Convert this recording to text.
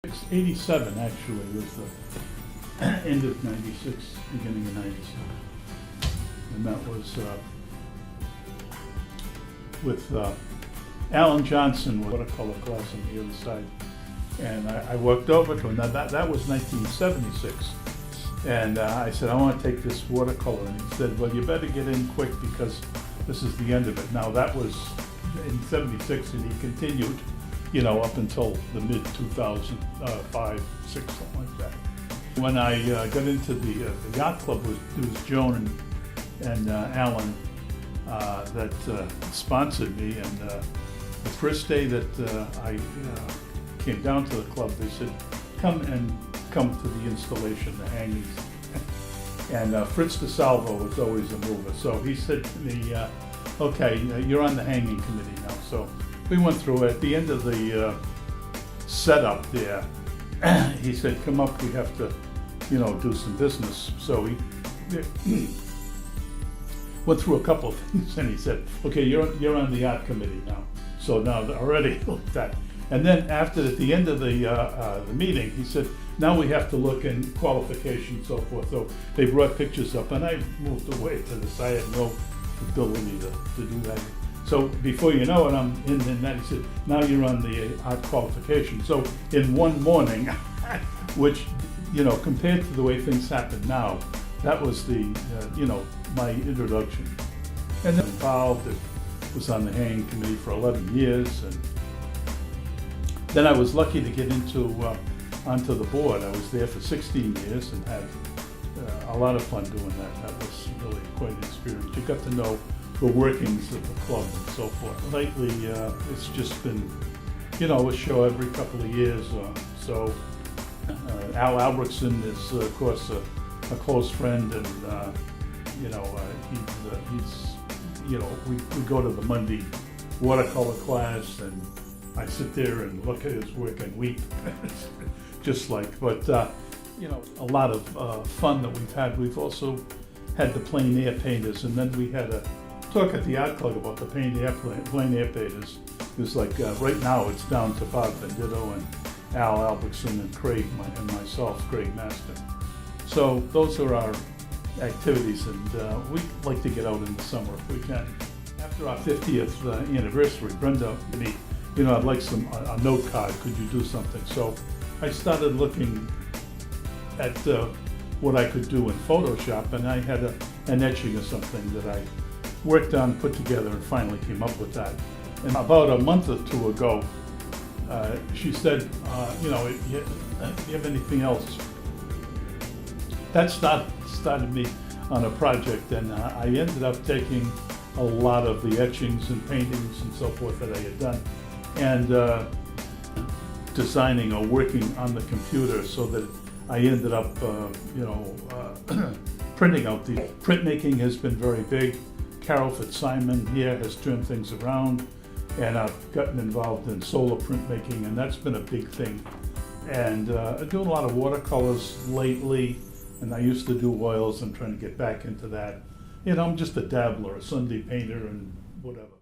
'87 actually was the end of '96, beginning of '97, and that was with Alan Johnson with watercolor class on the other side, and I walked over to him. Now that was 1976, and I said, I want to take this watercolor, and he said, well, you better get in quick because this is the end of it. Now that was in '76, and he continued, you know, up until the mid 2005, 6, something like that. When I got into the yacht club, it was Joan and Alan that sponsored me, and the first day that I came down to the club, they said, come to the installation, the hangings. And Fritz DeSalvo was always a mover, so he said to me, okay, you're on the hanging committee now. So we went through it. At the end of the setup there, he said, come up, we have to, you know, do some business. So he went through a couple of things, and he said, okay, you're on the art committee now. So now already looked at. And then after, at the end of the meeting, he said, now we have to look in qualifications and so forth. So they brought pictures up, and I moved away to the side. I had no ability to do that. So before you know it, I'm in that. He said, now you're on the art qualification. So in one morning, which, you know, compared to the way things happen now, that was the, you know, my introduction. And then involved, it was on the hanging committee for 11 years. And then I was lucky to get onto the board. I was there for 16 years and had a lot of fun doing that. That was really quite an experience. You got to know the workings of the club and so forth. Lately, it's just been, you know, a show every couple of years. So Al Albretkson is, of course, a close friend, and you know, he's, you know, we go to the Monday watercolor class, and I sit there and look at his work and weep, just like. But you know, a lot of fun that we've had. We've also had the Plein Air Painters, and then we had a talk at the art club about the Plein Air Painters. It was like right now it's down to Bob Venditto and Al Albretkson and Craig and myself, Craig Matson. So those are our activities, and we like to get out in the summer if we can. After our 50th anniversary, Brenda and me, you know, I'd like a note card. Could you do something? So I started looking at what I could do in Photoshop, and I had an etching of something that I worked on, put together, and finally came up with that. And about a month or two ago, she said, you know, do you have anything else? That started me on a project, and I ended up taking a lot of the etchings and paintings and so forth that I had done, and designing or working on the computer, so that I ended up, you know, printing out the printmaking has been very big. Carol Fitzsimonds here has turned things around, and I've gotten involved in solar printmaking, and that's been a big thing. And I'm doing a lot of watercolors lately, and I used to do oils. I'm trying to get back into that. You know, I'm just a dabbler, a Sunday painter, and whatever.